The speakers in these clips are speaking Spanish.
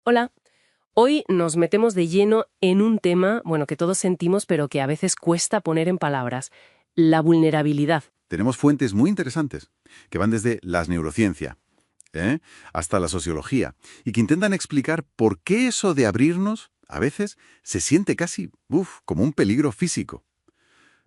Hola, hoy nos metemos de lleno en un tema, bueno, que todos sentimos pero que a veces cuesta poner en palabras, la vulnerabilidad. Tenemos fuentes muy interesantes, que van desde la neurociencia hasta la sociología, y que intentan explicar por qué eso de abrirnos, a veces, se siente casi, como un peligro físico.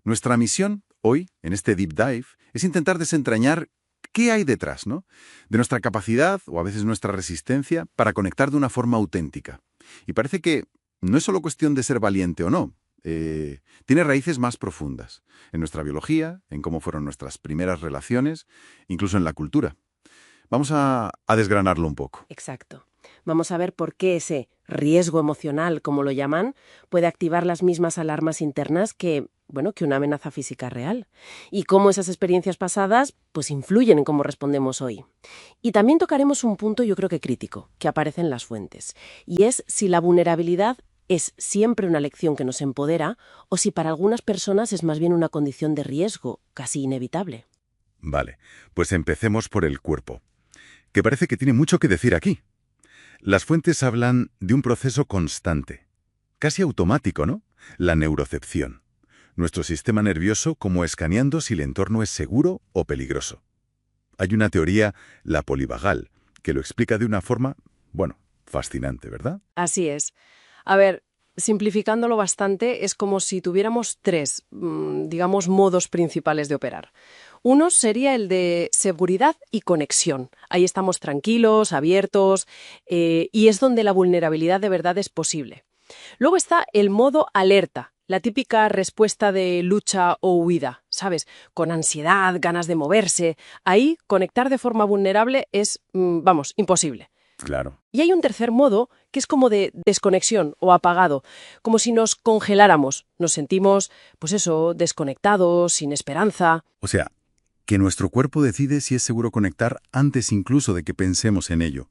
Nuestra misión hoy, en este Deep Dive, es intentar desentrañar qué hay detrás, ¿no?, de nuestra capacidad, o a veces nuestra resistencia, para conectar de una forma auténtica. Y parece que no es solo cuestión de ser valiente o no. Tiene raíces más profundas, en nuestra biología, en cómo fueron nuestras primeras relaciones, incluso en la cultura. Vamos a desgranarlo un poco. Exacto. Vamos a ver por qué ese riesgo emocional, como lo llaman, puede activar las mismas alarmas internas que, bueno, que una amenaza física real. Y cómo esas experiencias pasadas, pues influyen en cómo respondemos hoy. Y también tocaremos un punto, yo creo que crítico, que aparece en las fuentes. Y es si la vulnerabilidad es siempre una lección que nos empodera o si para algunas personas es más bien una condición de riesgo, casi inevitable. Vale, pues empecemos por el cuerpo, que parece que tiene mucho que decir aquí. Las fuentes hablan de un proceso constante, casi automático, ¿no? La neurocepción. Nuestro sistema nervioso como escaneando si el entorno es seguro o peligroso. Hay una teoría, la polivagal, que lo explica de una forma, bueno, fascinante, ¿verdad? Así es. A ver, simplificándolo bastante, es como si tuviéramos tres, digamos, modos principales de operar. Uno sería el de seguridad y conexión. Ahí estamos tranquilos, abiertos, y es donde la vulnerabilidad de verdad es posible. Luego está el modo alerta, la típica respuesta de lucha o huida, ¿sabes? Con ansiedad, ganas de moverse. Ahí, conectar de forma vulnerable es, vamos, imposible. Claro. Y hay un tercer modo que es como de desconexión o apagado, como si nos congeláramos. Nos sentimos, pues eso, desconectados, sin esperanza. O sea, que nuestro cuerpo decide si es seguro conectar antes incluso de que pensemos en ello.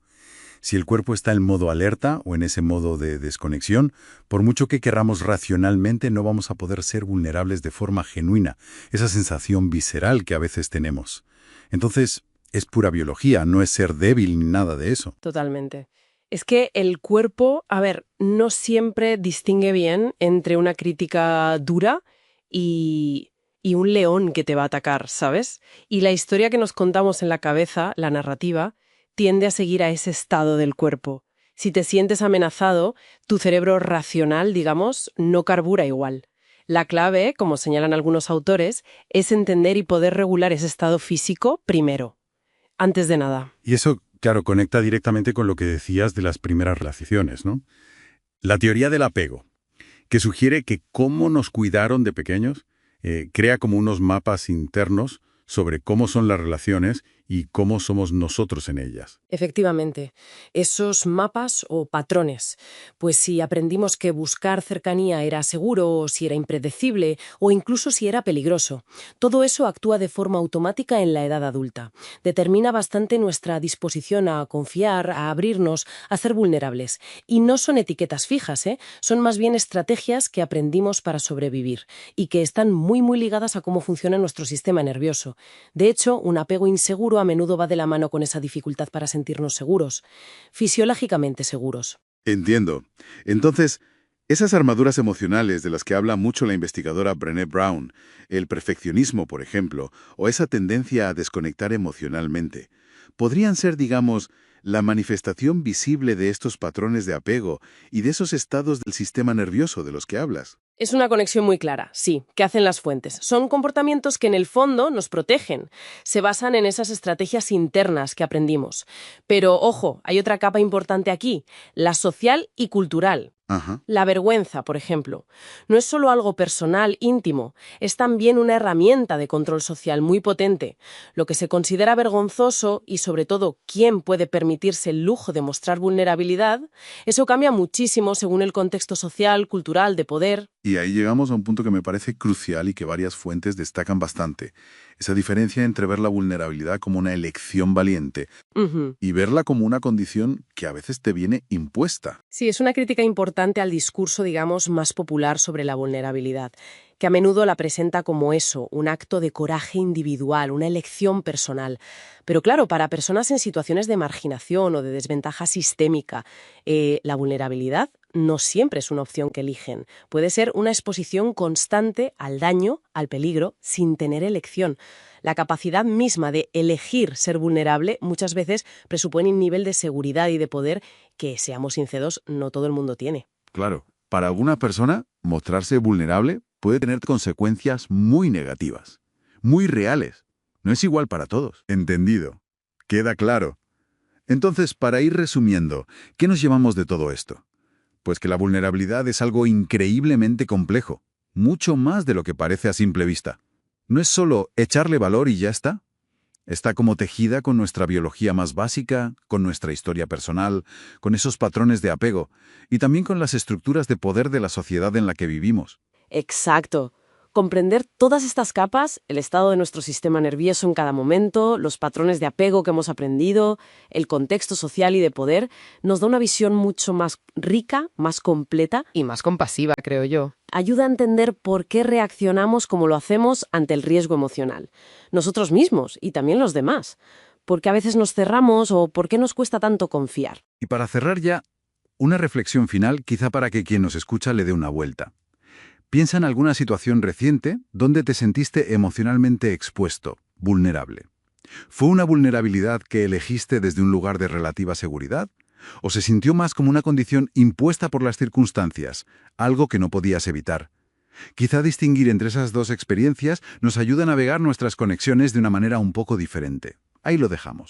Si el cuerpo está en modo alerta o en ese modo de desconexión, por mucho que querramos racionalmente, no vamos a poder ser vulnerables de forma genuina, esa sensación visceral que a veces tenemos. Entonces, es pura biología, no es ser débil ni nada de eso. Totalmente. Es que el cuerpo, a ver, no siempre distingue bien entre una crítica dura y un león que te va a atacar, ¿sabes? Y la historia que nos contamos en la cabeza, la narrativa, tiende a seguir a ese estado del cuerpo. Si te sientes amenazado, tu cerebro racional, digamos, no carbura igual. La clave, como señalan algunos autores, es entender y poder regular ese estado físico primero, antes de nada. Y eso, claro, conecta directamente con lo que decías de las primeras relaciones, ¿no? La teoría del apego, que sugiere que cómo nos cuidaron de pequeños, crea como unos mapas internos sobre cómo son las relaciones y cómo somos nosotros en ellas. Efectivamente, esos mapas o patrones, pues si aprendimos que buscar cercanía era seguro o si era impredecible o incluso si era peligroso, todo eso actúa de forma automática en la edad adulta. Determina bastante nuestra disposición a confiar, a abrirnos, a ser vulnerables. Y no son etiquetas fijas, ¿eh? Son más bien estrategias que aprendimos para sobrevivir y que están muy ligadas a cómo funciona nuestro sistema nervioso. De hecho, un apego inseguro a menudo va de la mano con esa dificultad para sentirnos seguros, fisiológicamente seguros. Entiendo. Entonces, esas armaduras emocionales de las que habla mucho la investigadora Brené Brown, el perfeccionismo, por ejemplo, o esa tendencia a desconectar emocionalmente, podrían ser, digamos, la manifestación visible de estos patrones de apego y de esos estados del sistema nervioso de los que hablas. Es una conexión muy clara, sí, que hacen las fuentes. Son comportamientos que en el fondo nos protegen. Se basan en esas estrategias internas que aprendimos. Pero, ojo, hay otra capa importante aquí, la social y cultural. Ajá. La vergüenza, por ejemplo, no es solo algo personal, íntimo, es también una herramienta de control social muy potente. Lo que se considera vergonzoso y, sobre todo, quién puede permitirse el lujo de mostrar vulnerabilidad, eso cambia muchísimo según el contexto social, cultural, de poder. Y ahí llegamos a un punto que me parece crucial y que varias fuentes destacan bastante. Esa diferencia entre ver la vulnerabilidad como una elección valiente Ujú. y verla como una condición que a veces te viene impuesta. Sí, es una crítica importante al discurso, digamos, más popular sobre la vulnerabilidad. que a menudo la presenta como eso, un acto de coraje individual, una elección personal. Pero claro, para personas en situaciones de marginación o de desventaja sistémica, la vulnerabilidad no siempre es una opción que eligen. Puede ser una exposición constante al daño, al peligro, sin tener elección. La capacidad misma de elegir ser vulnerable muchas veces presupone un nivel de seguridad y de poder que, seamos sinceros, no todo el mundo tiene. Claro, para alguna persona, mostrarse vulnerable puede tener consecuencias muy negativas, muy reales. No es igual para todos. Entendido. Queda claro. Entonces, para ir resumiendo, ¿qué nos llevamos de todo esto? Pues que la vulnerabilidad es algo increíblemente complejo, mucho más de lo que parece a simple vista. No es solo echarle valor y ya está. Está como tejida con nuestra biología más básica, con nuestra historia personal, con esos patrones de apego y también con las estructuras de poder de la sociedad en la que vivimos. Exacto. Comprender todas estas capas, el estado de nuestro sistema nervioso en cada momento, los patrones de apego que hemos aprendido, el contexto social y de poder, nos da una visión mucho más rica, más completa. Y más compasiva, creo yo. Ayuda a entender por qué reaccionamos como lo hacemos ante el riesgo emocional. Nosotros mismos y también los demás. ¿Por qué a veces nos cerramos o por qué nos cuesta tanto confiar? Y para cerrar ya, una reflexión final quizá para que quien nos escucha le dé una vuelta. Piensa en alguna situación reciente donde te sentiste emocionalmente expuesto, vulnerable. ¿Fue una vulnerabilidad que elegiste desde un lugar de relativa seguridad? ¿O se sintió más como una condición impuesta por las circunstancias, algo que no podías evitar? Quizá distinguir entre esas dos experiencias nos ayuda a navegar nuestras conexiones de una manera un poco diferente. Ahí lo dejamos.